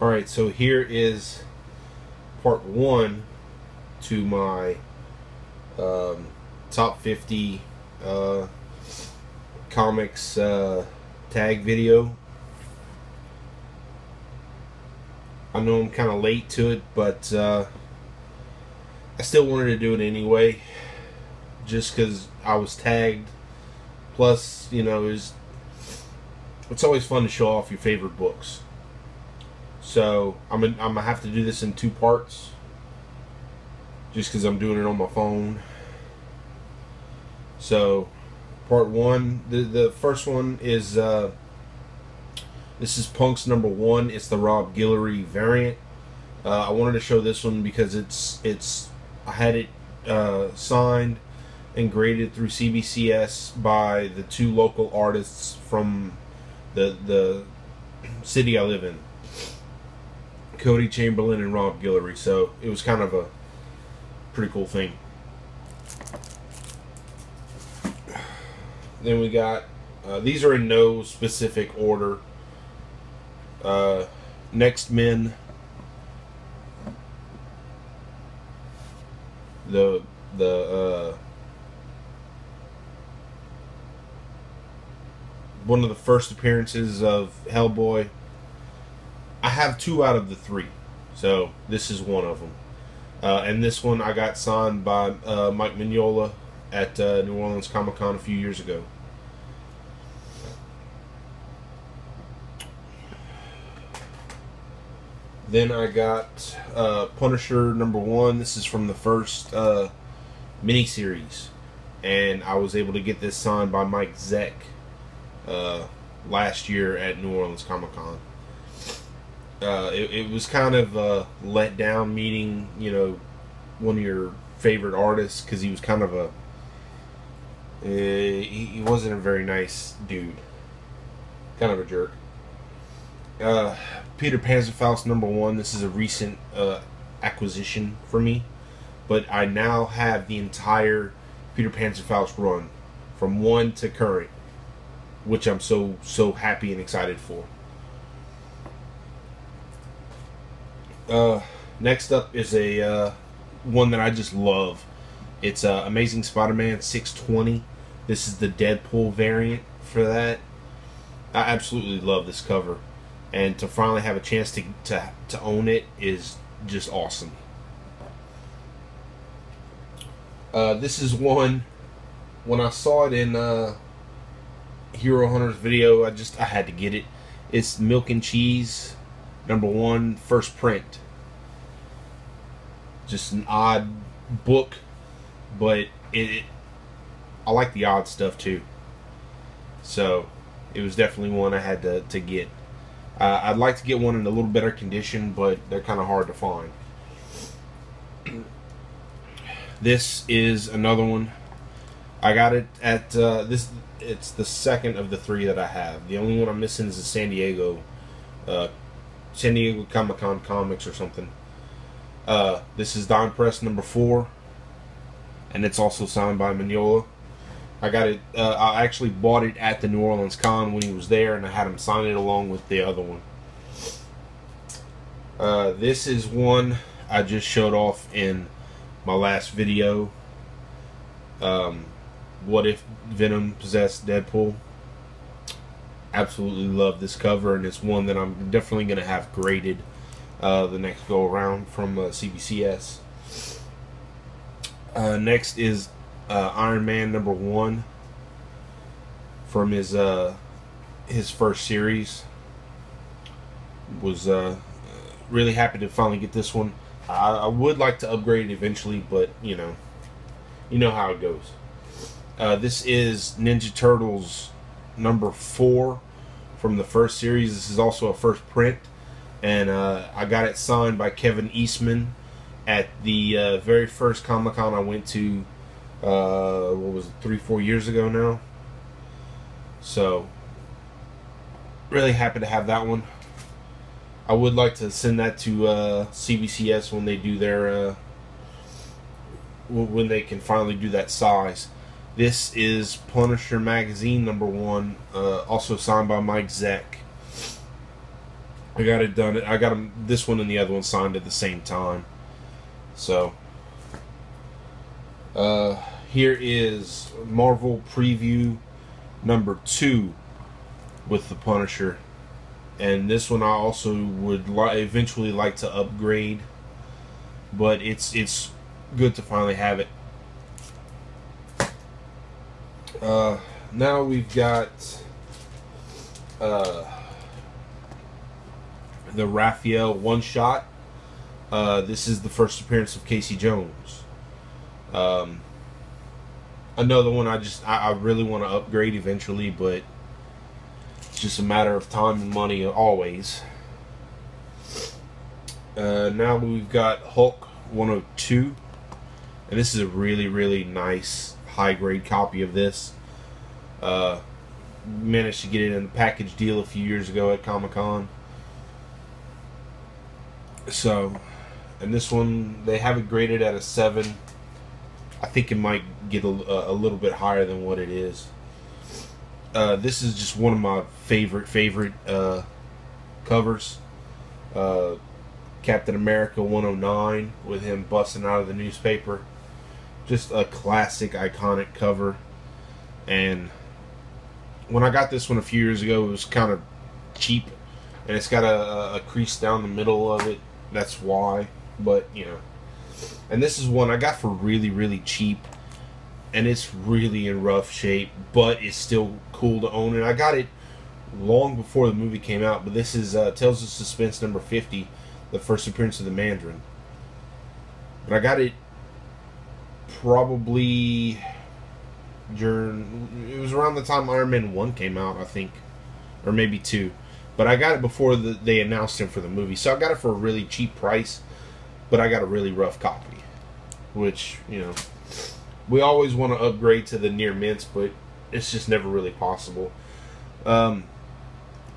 Alright, so here is part 1 to my top 50 comics tag video. I know I'm kind of late to it, but I still wanted to do it anyway, just because I was tagged. Plus, you know, it's always fun to show off your favorite books. So I'm gonna have to do this in 2 parts, just because I'm doing it on my phone. So part 1, the first one is this is Punk's number 1. It's the Rob Guillory variant. I wanted to show this one because I had it signed and graded through CBCS by the 2 local artists from the city I live in, Cody Chamberlain and Rob Guillory. So it was kind of a pretty cool thing. Then we got these are in no specific order. Next Men, the one of the first appearances of Hellboy. I have 2 out of the 3, so this is one of them. And this one I got signed by Mike Mignola at New Orleans Comic Con a few years ago. Then I got Punisher number 1. This is from the first miniseries, and I was able to get this signed by Mike Zeck last year at New Orleans Comic Con. It was kind of a letdown meeting, you know, one of your favorite artists, because he was kind of a he wasn't a very nice dude, kind of a jerk. Peter Panzerfaust number 1. This is a recent acquisition for me, but I now have the entire Peter Panzerfaust run from 1 to current, which I'm so happy and excited for. Next up is a one that I just love. It's Amazing Spider-Man 620. This is the Deadpool variant for that. I absolutely love this cover, and to finally have a chance to own it is just awesome. This is one, when I saw it in Hero Hunter's video, I had to get it. It's Milk and Cheese number 1, first print. Just an odd book, but I like the odd stuff too. So it was definitely one I had to get. I'd like to get one in a little better condition, but they're kind of hard to find. This is another one. I got it at this. It's the second of the 3 that I have. The only one I'm missing is the San Diego Comic-Con Comics or something. This is Don Press number 4, and it's also signed by Mignola. I got it. I actually bought it at the New Orleans Con when he was there, and I had him sign it along with the other one. This is one I just showed off in my last video. What if Venom possessed Deadpool? Absolutely love this cover, and it's one that I'm definitely going to have graded the next go around from CBCS. Next is Iron Man number 1 from his first series. Was really happy to finally get this one. I would like to upgrade it eventually, but you know how it goes. This is Ninja Turtles number 4 from the first series. This is also a first print, and I got it signed by Kevin Eastman at the very first Comic-Con I went to. What was it, 3-4 years ago now? So really happy to have that one. I would like to send that to CBCS when they do their when they can finally do that size. This is Punisher Magazine number 1, also signed by Mike Zeck. I got it done. I got them, this one and the other one signed at the same time. So, here is Marvel Preview number 2 with the Punisher. And this one I also would eventually like to upgrade, but it's good to finally have it. Now we've got the Raphael one shot. This is the first appearance of Casey Jones. Another one I really want to upgrade eventually, but it's just a matter of time and money always. Now we've got Hulk 102, and this is a really nice high grade copy of this. Managed to get it in a package deal a few years ago at Comic-Con. So, and this one they have it graded at a 7. I think it might get a little bit higher than what it is. This is just one of my favorite covers. Captain America 109 with him busting out of the newspaper. Just a classic, iconic cover. And when I got this one a few years ago, it was kind of cheap, and it's got a crease down the middle of it. That's why. But you know, and this is one I got for really cheap, and it's really in rough shape, but it's still cool to own. And I got it long before the movie came out. But this is Tales of Suspense number 50, the first appearance of the Mandarin. But I got it probably it was around the time Iron Man 1 came out, I think, or maybe 2. But I got it before they announced him for the movie, so I got it for a really cheap price. But I got a really rough copy, which, you know, we always want to upgrade to the near mints, but it's just never really possible.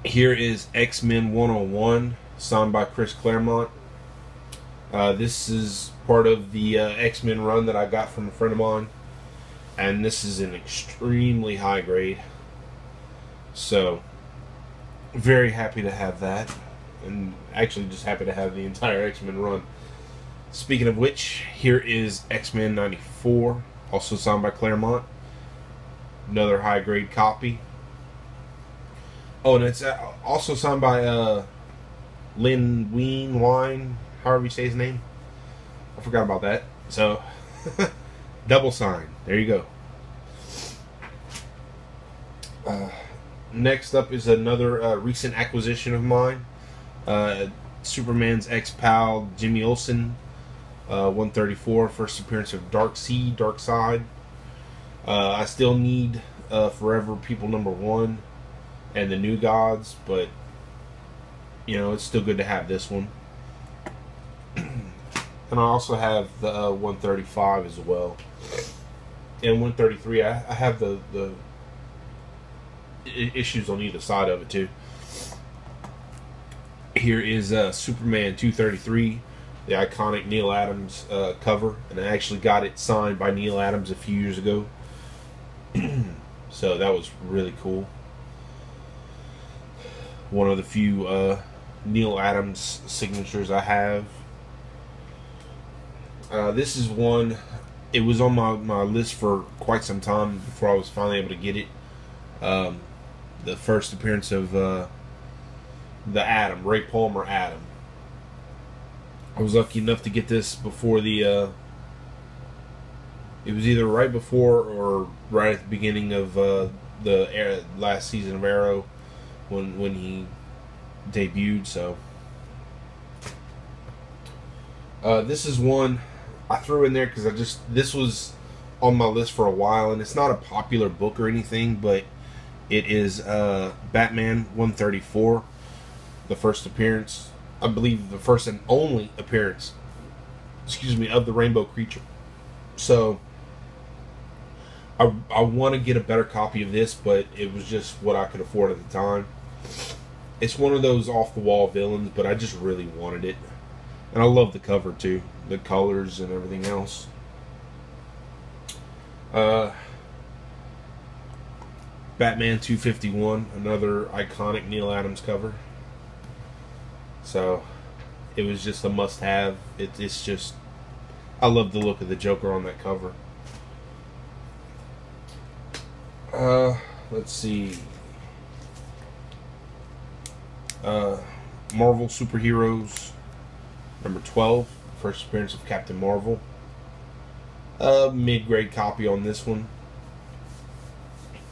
Here is X-Men 101, signed by Chris Claremont. This is part of the X-Men run that I got from a friend of mine, and this is an extremely high grade. So, very happy to have that, and actually just happy to have the entire X-Men run. Speaking of which, here is X-Men 94, also signed by Claremont. Another high grade copy. Oh, and it's also signed by Lin Wine, however you say his name. I forgot about that. So, double sign. There you go. Next up is another recent acquisition of mine. Superman's ex-pal, Jimmy Olsen. 134, first appearance of Darkseid. I still need Forever People number 1 and the New Gods, but you know, it's still good to have this one. And I also have the 135 as well. And 133, I have the issues on either side of it too. Here is Superman 233, the iconic Neal Adams cover, and I actually got it signed by Neal Adams a few years ago. So that was really cool. One of the few Neal Adams signatures I have. This is one, it was on my list for quite some time before I was finally able to get it. The first appearance of the Atom, Ray Palmer Atom. I was lucky enough to get this before the it was either right before or right at the beginning of the last season of Arrow when he debuted. So this is one I threw in there because this was on my list for a while, and it's not a popular book or anything, but it is Batman 134, the first appearance, I believe the first and only appearance, of the Rainbow Creature. So I want to get a better copy of this, but it was just what I could afford at the time. It's one of those off-the-wall villains, but I just really wanted it. And I love the cover too, the colors and everything else. Batman 251, another iconic Neal Adams cover. So it was just a must-have. It's just, I love the look of the Joker on that cover. Let's see. Marvel Superheroes number 12, first appearance of Captain Marvel. Mid-grade copy on this one,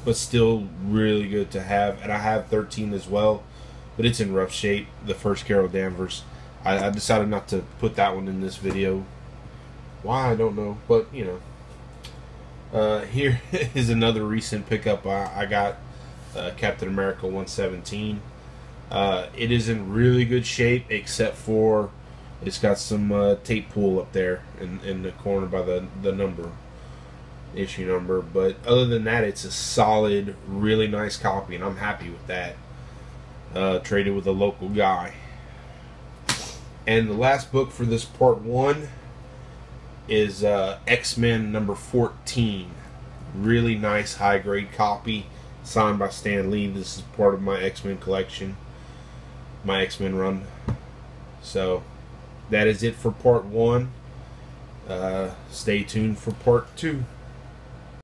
but still really good to have. And I have 13 as well, but it's in rough shape. The first Carol Danvers. I decided not to put that one in this video. Why, I don't know, but you know. Here is another recent pickup I got, Captain America 117. It is in really good shape, except for it's got some tape pull up there in the corner by the issue number. But other than that, it's a solid, really nice copy, and I'm happy with that. Traded with a local guy. And the last book for this part 1 is X-Men number 14. Really nice high grade copy, signed by Stan Lee. This is part of my X-Men collection, my X-Men run. So that is it for part 1. Stay tuned for part 2.